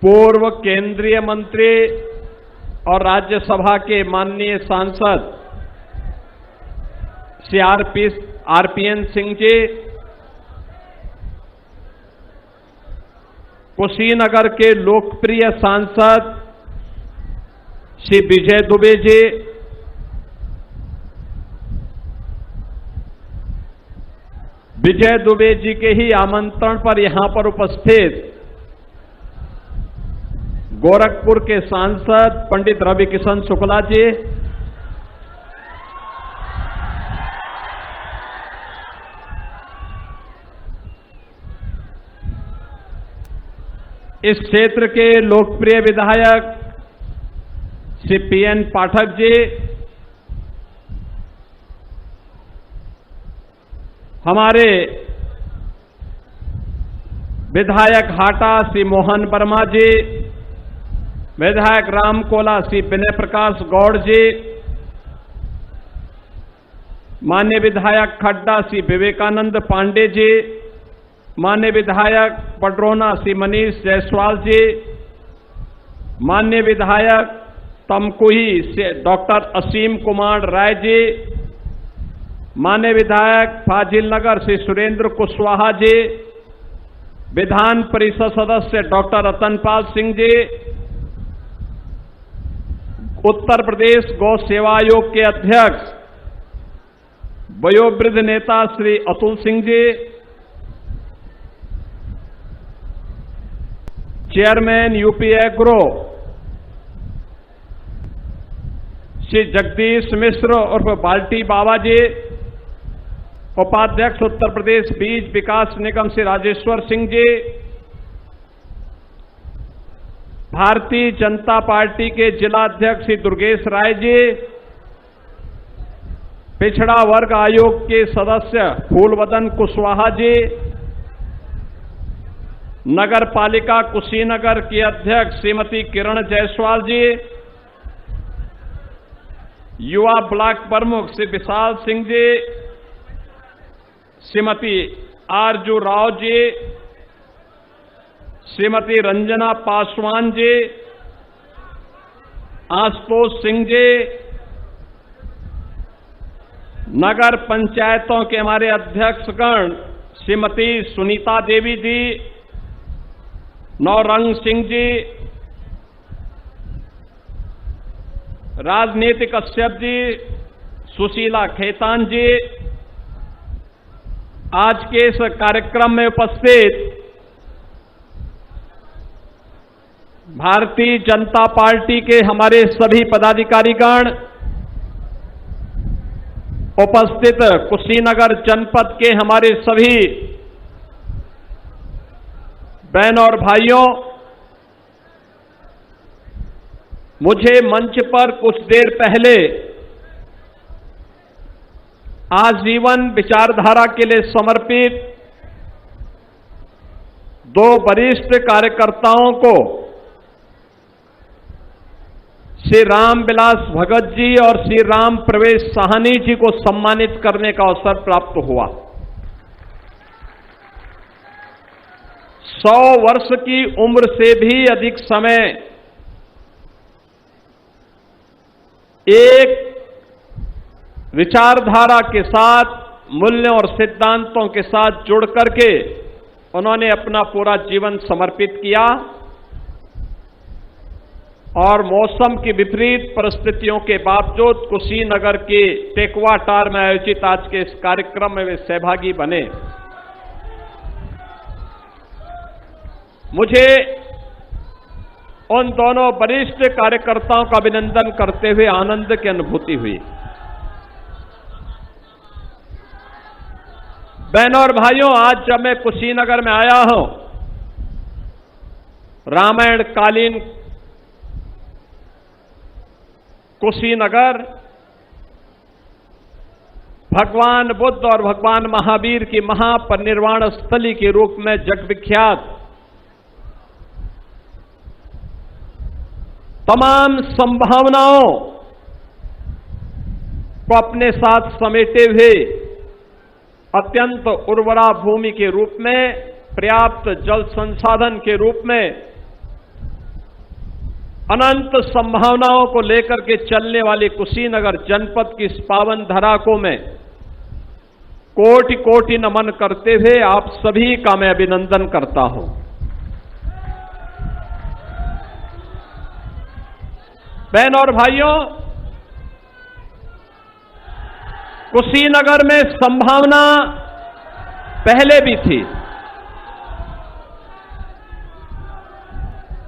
पूर्व केंद्रीय मंत्री और राज्यसभा के माननीय सांसद श्री आरपीएन सिंह जी, कुशीनगर के लोकप्रिय सांसद श्री विजय दुबे जी, विजय दुबे जी के ही आमंत्रण पर यहां पर उपस्थित गोरखपुर के सांसद पंडित रवि किशन शुक्ला जी, इस क्षेत्र के लोकप्रिय विधायक श्री पीएन पाठक जी, हमारे विधायक हाटा श्री मोहन वर्मा जी, विधायक रामकोला श्री विनय प्रकाश गौड़ जी, माननीय विधायक खड्डा श्री विवेकानंद पांडे जी, माननीय विधायक पडरौना श्री मनीष जायसवाल जी, माननीय विधायक तमकुही से डॉक्टर असीम कुमार राय जी, माननीय विधायक फाजिल नगर श्री सुरेंद्र कुशवाहा जी, विधान परिषद सदस्य डॉक्टर रतनपाल सिंह जी, उत्तर प्रदेश गौ सेवा आयोग के अध्यक्ष वयोवृद्ध नेता Shri Atul Singh ji, chairman UP agro Shri Jagdish Mishra उर्फ बाल्टी बाबा जी, उपाध्यक्ष उत्तर प्रदेश बीज विकास निगम श्री राजेश्वर सिंह जी, भारतीय जनता पार्टी के जिला अध्यक्ष श्री दुर्गेश राय जी, पिछड़ा वर्ग आयोग के सदस्य फूलवदन कुशवाहा जी, नगर पालिका कुशीनगर की अध्यक्ष श्रीमती किरण जायसवाल जी, युवा ब्लॉक प्रमुख श्री विशाल सिंह जी, श्रीमती आरजू राव जी, श्रीमती रंजना पासवान जी, आशुतोष सिंह जी, नगर पंचायतों के हमारे अध्यक्षगण श्रीमती सुनीता देवी जी, नौरंग सिंह जी, राजनीति कश्यप जी, सुशीला खेतान जी, आज के इस कार्यक्रम में उपस्थित भारतीय जनता पार्टी के हमारे सभी पदाधिकारीगण, उपस्थित कुशीनगर जनपद के हमारे सभी बहन और भाइयों, मुझे मंच पर कुछ देर पहले आजीवन विचारधारा के लिए समर्पित दो वरिष्ठ कार्यकर्ताओं को श्री राम विलास भगत जी और श्री राम प्रवेश साहनी जी को सम्मानित करने का अवसर प्राप्त हुआ। 100 वर्ष की उम्र से भी अधिक समय एक विचारधारा के साथ, मूल्यों और सिद्धांतों के साथ जुड़ करके उन्होंने अपना पूरा जीवन समर्पित किया और मौसम की विपरीत परिस्थितियों के बावजूद कुशीनगर के टेकवाटार में आयोजित आज के इस कार्यक्रम में वे सहभागी बने। मुझे उन दोनों वरिष्ठ कार्यकर्ताओं का अभिनंदन करते हुए आनंद की अनुभूति हुई। बहनों और भाइयों, आज जब मैं कुशीनगर में आया हूं, रामायण कालीन कुशीनगर भगवान बुद्ध और भगवान महावीर की महापरिनिर्वाण स्थली के रूप में जगविख्यात तमाम संभावनाओं को अपने साथ समेटे हुए अत्यंत उर्वरा भूमि के रूप में, पर्याप्त जल संसाधन के रूप में अनंत संभावनाओं को लेकर के चलने वाली कुशीनगर जनपद की इस पावन धरा को मैं कोटि कोटि नमन करते हुए आप सभी का मैं अभिनंदन करता हूं। बहन और भाइयों, कुशीनगर में संभावना पहले भी थी,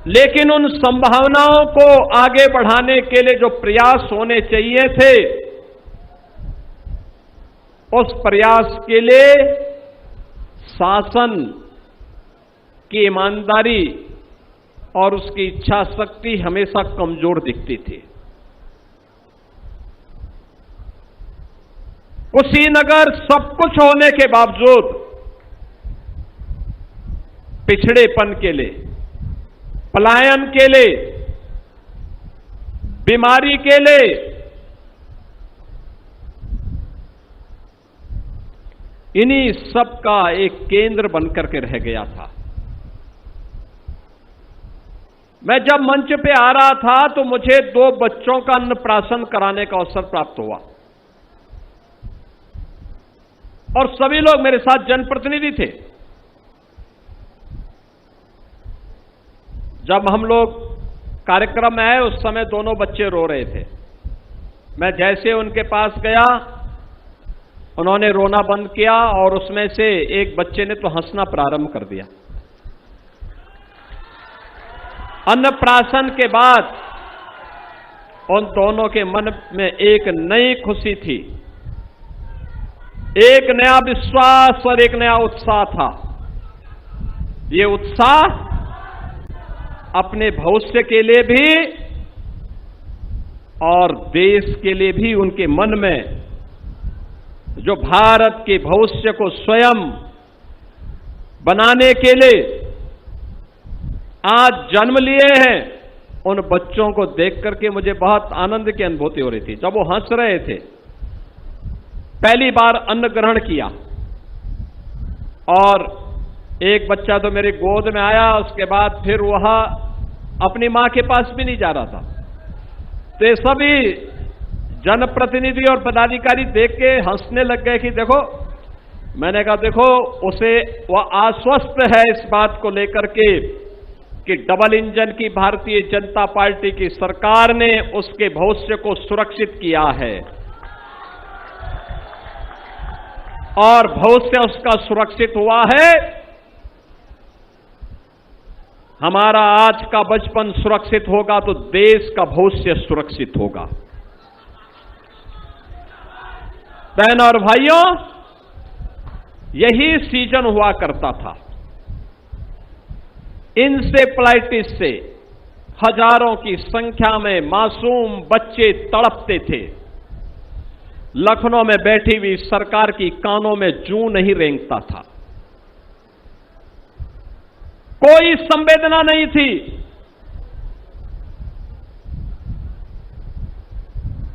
लेकिन उन संभावनाओं को आगे बढ़ाने के लिए जो प्रयास होने चाहिए थे, उस प्रयास के लिए शासन की ईमानदारी और उसकी इच्छा शक्ति हमेशा कमजोर दिखती थी। कुशीनगर सब कुछ होने के बावजूद पिछड़ेपन के लिए, पलायन के लिए, बीमारी के लिए, इन्हीं सब का एक केंद्र बनकर के रह गया था। मैं जब मंच पे आ रहा था तो मुझे 2 बच्चों का अन्नप्राशन कराने का अवसर प्राप्त हुआ और सभी लोग मेरे साथ जनप्रतिनिधि थे। जब हम लोग कार्यक्रम में आए उस समय दोनों बच्चे रो रहे थे। मैं जैसे उनके पास गया, उन्होंने रोना बंद किया और उसमें से एक बच्चे ने तो हंसना प्रारंभ कर दिया। अन्नप्राशन के बाद उन दोनों के मन में एक नई खुशी थी, एक नया विश्वास और एक नया उत्साह था। ये उत्साह अपने भविष्य के लिए भी और देश के लिए भी उनके मन में, जो भारत के भविष्य को स्वयं बनाने के लिए आज जन्म लिए हैं, उन बच्चों को देख करके मुझे बहुत आनंद की अनुभूति हो रही थी। जब वो हंस रहे थे, पहली बार अन्न ग्रहण किया और एक बच्चा तो मेरी गोद में आया, उसके बाद फिर वह अपनी मां के पास भी नहीं जा रहा था। तो ये सभी जनप्रतिनिधि और पदाधिकारी देख के हंसने लग गए कि देखो, मैंने कहा देखो, उसे वह आश्वस्त है इस बात को लेकर के कि डबल इंजन की भारतीय जनता पार्टी की सरकार ने उसके भविष्य को सुरक्षित किया है और भविष्य उसका सुरक्षित हुआ है। हमारा आज का बचपन सुरक्षित होगा तो देश का भविष्य सुरक्षित होगा। बहन और भाइयों, यही सीजन हुआ करता था। इंसेफ्लाइटिस से हजारों की संख्या में मासूम बच्चे तड़पते थे। लखनऊ में बैठी हुई सरकार की कानों में जूं नहीं रेंगता था, कोई संवेदना नहीं थी।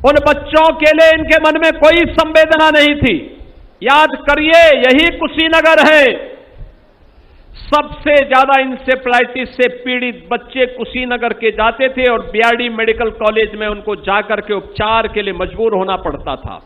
उन बच्चों के लिए इनके मन में कोई संवेदना नहीं थी। याद करिए, यही कुशीनगर है। सबसे ज्यादा इंसेफ्लाइटिस से पीड़ित बच्चे कुशीनगर के जाते थे और बीआरडी मेडिकल कॉलेज में उनको जाकर के उपचार के लिए मजबूर होना पड़ता था।